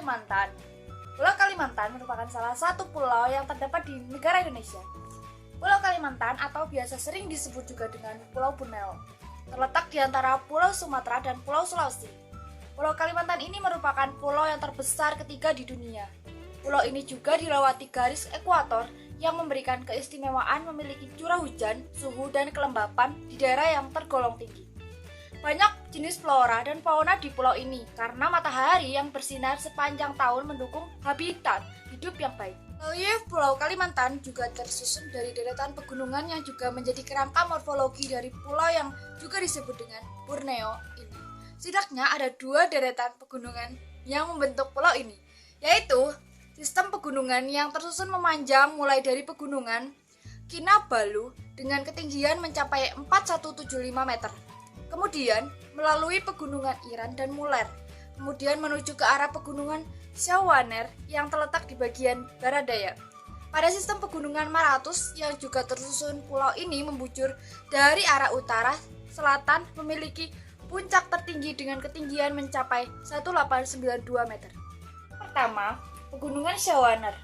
Kalimantan. Pulau Kalimantan merupakan salah satu pulau yang terdapat di negara Indonesia. Pulau Kalimantan atau biasa sering disebut juga dengan Pulau Borneo, terletak di antara Pulau Sumatera dan Pulau Sulawesi. Pulau Kalimantan ini merupakan pulau yang terbesar ketiga di dunia. Pulau ini juga dilewati garis ekuator yang memberikan keistimewaan memiliki curah hujan, suhu, dan kelembapan di daerah yang tergolong tinggi. Banyak jenis flora dan fauna di pulau ini karena matahari yang bersinar sepanjang tahun mendukung habitat hidup yang baik. Relief Pulau Kalimantan juga tersusun dari deretan pegunungan yang juga menjadi kerangka morfologi dari pulau yang juga disebut dengan Borneo ini. Setidaknya ada 2 deretan pegunungan yang membentuk pulau ini, yaitu sistem pegunungan yang tersusun memanjang mulai dari pegunungan Kinabalu dengan ketinggian mencapai 4175 meter. Kemudian melalui pegunungan Iran dan Muler, kemudian menuju ke arah pegunungan Syawaner yang terletak di bagian barat daya. Pada sistem pegunungan Maratus yang juga tersusun, pulau ini membujur dari arah utara selatan memiliki puncak tertinggi dengan ketinggian mencapai 1892 meter. Pertama, pegunungan Syawaner.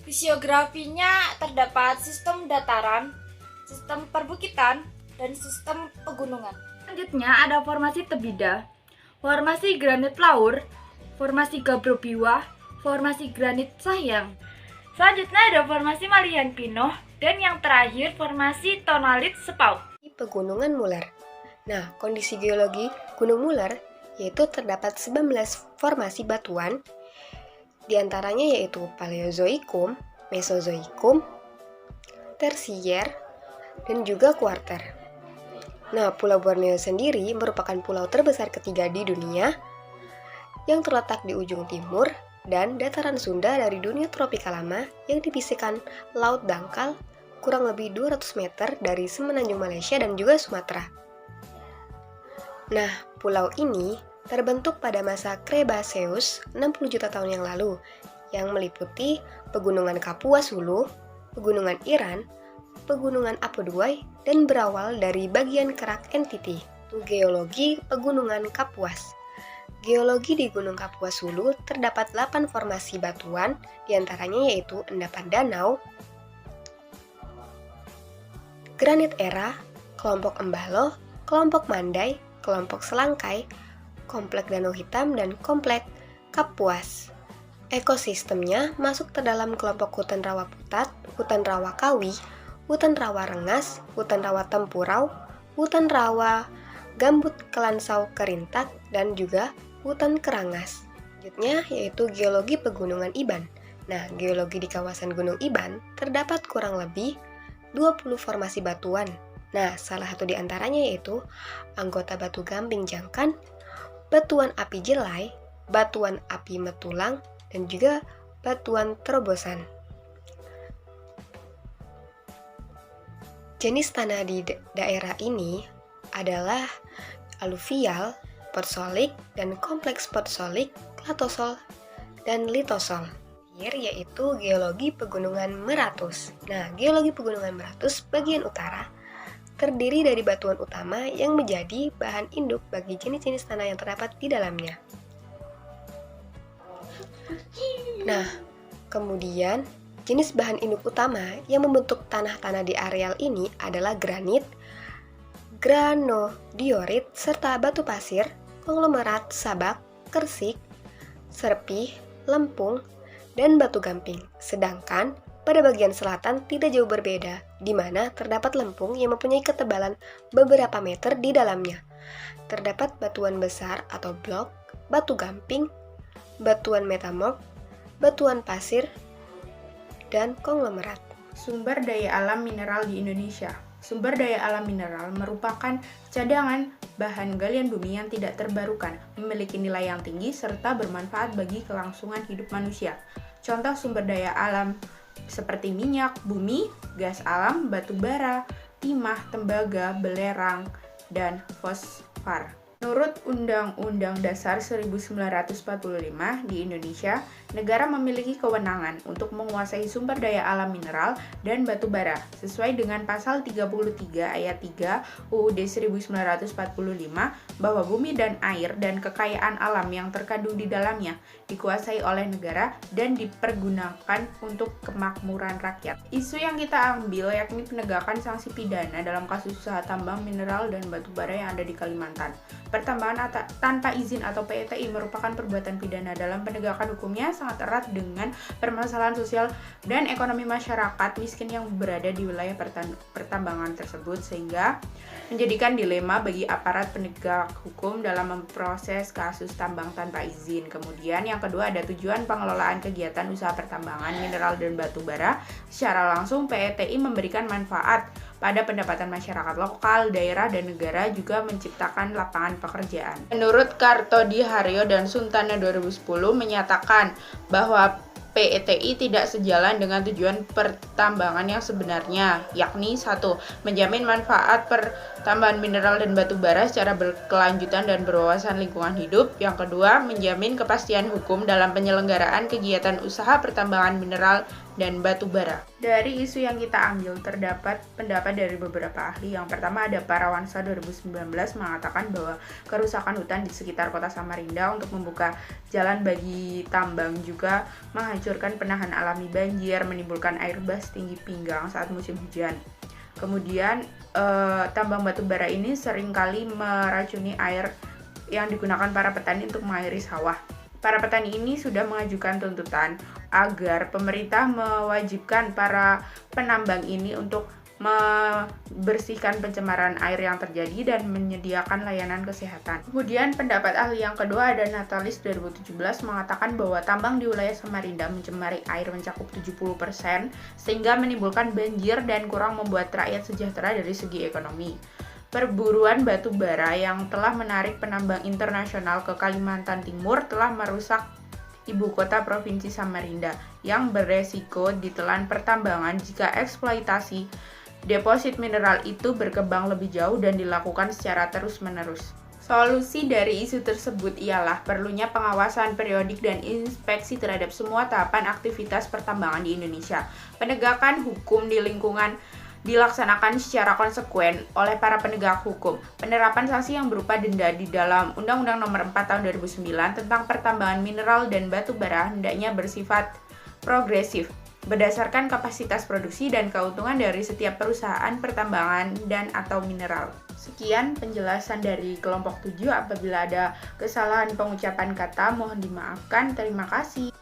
Fisiografinya terdapat sistem dataran, sistem perbukitan, dan sistem pegunungan. Selanjutnya ada formasi Tebida, formasi granit Laur, formasi Gabbro Biwah, formasi granit Sahyang. Selanjutnya ada formasi Malihan Pinoh, dan yang terakhir formasi Tonalit Sepauk. Pegunungan Muller. Nah, kondisi geologi Gunung Muller yaitu terdapat 19 formasi batuan, diantaranya yaitu Paleozoikum, Mesozoikum, Tersier, dan juga Kuarter. Nah, Pulau Borneo sendiri merupakan pulau terbesar ketiga di dunia yang terletak di ujung timur dan dataran Sunda dari dunia tropika lama yang dipisahkan Laut Dangkal kurang lebih 200 meter dari semenanjung Malaysia dan juga Sumatera. Nah, pulau ini terbentuk pada masa Cretaceous 60 juta tahun yang lalu yang meliputi pegunungan Kapuas Hulu, pegunungan Iran, pegunungan Apoduai, dan berawal dari bagian kerak entiti. Geologi Pegunungan Kapuas. Geologi di Gunung Kapuas Hulu terdapat 8 formasi batuan, diantaranya yaitu endapan danau, granit era, kelompok Embalo, kelompok Mandai, kelompok Selangkai, komplek Danau Hitam, dan komplek Kapuas. Ekosistemnya masuk ke dalam kelompok hutan rawa putat, hutan rawa kawi, hutan rawa rengas, hutan rawa tempurau, hutan rawa gambut kelansau kerintak, dan juga hutan kerangas. Selanjutnya yaitu geologi pegunungan Iban. Nah, geologi di kawasan Gunung Iban terdapat kurang lebih 20 formasi batuan. Nah, salah satu di antaranya yaitu anggota batu gamping jangkan, batuan api jelai, batuan api metulang, dan juga batuan terobosan. Jenis tanah di daerah ini adalah aluvial, potsolik, dan kompleks potsolik, klatosol, dan litosol. Yaitu geologi pegunungan Meratus. Nah, geologi pegunungan Meratus bagian utara terdiri dari batuan utama yang menjadi bahan induk bagi jenis-jenis tanah yang terdapat di dalamnya. Nah, kemudian jenis bahan induk utama yang membentuk tanah-tanah di areal ini adalah granit, granodiorit, serta batu pasir, konglomerat, sabak, kersik, serpih, lempung, dan batu gamping. Sedangkan pada bagian selatan tidak jauh berbeda, di mana terdapat lempung yang mempunyai ketebalan beberapa meter di dalamnya. Terdapat batuan besar atau blok, batu gamping, batuan metamorf, batuan pasir, dan konglomerat. Sumber daya alam mineral di Indonesia. Sumber daya alam mineral merupakan cadangan bahan galian bumi yang tidak terbarukan, memiliki nilai yang tinggi, serta bermanfaat bagi kelangsungan hidup manusia. Contoh sumber daya alam seperti minyak, bumi, gas alam, batu bara, timah, tembaga, belerang, dan fosfar. Menurut Undang-Undang Dasar 1945 di Indonesia, negara memiliki kewenangan untuk menguasai sumber daya alam mineral dan batu bara sesuai dengan pasal 33 ayat 3 UUD 1945 bahwa bumi dan air dan kekayaan alam yang terkandung di dalamnya dikuasai oleh negara dan dipergunakan untuk kemakmuran rakyat. Isu yang kita ambil yakni penegakan sanksi pidana dalam kasus usaha tambang mineral dan batu bara yang ada di Kalimantan. Pertambangan tanpa izin atau PETI merupakan perbuatan pidana. Dalam penegakan hukumnya sangat erat dengan permasalahan sosial dan ekonomi masyarakat miskin yang berada di wilayah pertambangan tersebut, sehingga menjadikan dilema bagi aparat penegak hukum dalam memproses kasus tambang tanpa izin. Kemudian yang kedua ada tujuan pengelolaan kegiatan usaha pertambangan mineral dan batu bara. Secara langsung PETI memberikan manfaat pada pendapatan masyarakat lokal, daerah, dan negara, juga menciptakan lapangan pekerjaan. Menurut Kartodiharyo dan Suntana 2010 menyatakan bahwa PETI tidak sejalan dengan tujuan pertambangan yang sebenarnya, yakni 1. Menjamin manfaat pertambangan mineral dan batu bara secara berkelanjutan dan berwawasan lingkungan hidup. Yang kedua, menjamin kepastian hukum dalam penyelenggaraan kegiatan usaha pertambangan mineral dan batu bara. Dari isu yang kita ambil terdapat pendapat dari beberapa ahli. Yang pertama ada Parawansa 2019 mengatakan bahwa kerusakan hutan di sekitar kota Samarinda untuk membuka jalan bagi tambang juga menghancurkan penahan alami banjir, menimbulkan air bah setinggi pinggang saat musim hujan. Kemudian tambang batu bara ini seringkali meracuni air yang digunakan para petani untuk mengairi sawah. Para petani ini sudah mengajukan tuntutan agar pemerintah mewajibkan para penambang ini untuk membersihkan pencemaran air yang terjadi dan menyediakan layanan kesehatan. Kemudian pendapat ahli yang kedua ada Natalis 2017 mengatakan bahwa tambang di wilayah Samarinda mencemari air mencakup 70% sehingga menimbulkan banjir dan kurang membuat rakyat sejahtera dari segi ekonomi. Perburuan batu bara yang telah menarik penambang internasional ke Kalimantan Timur telah merusak ibu kota provinsi Samarinda yang beresiko ditelan pertambangan jika eksploitasi deposit mineral itu berkembang lebih jauh dan dilakukan secara terus-menerus. Solusi dari isu tersebut ialah perlunya pengawasan periodik dan inspeksi terhadap semua tahapan aktivitas pertambangan di Indonesia. Penegakan hukum di lingkungan dilaksanakan secara konsekuen oleh para penegak hukum. Penerapan sanksi yang berupa denda di dalam Undang-Undang Nomor 4 Tahun 2009 tentang pertambangan mineral dan batu bara hendaknya bersifat progresif, berdasarkan kapasitas produksi dan keuntungan dari setiap perusahaan pertambangan dan atau mineral. Sekian penjelasan dari kelompok 7. Apabila ada kesalahan pengucapan kata mohon dimaafkan. Terima kasih.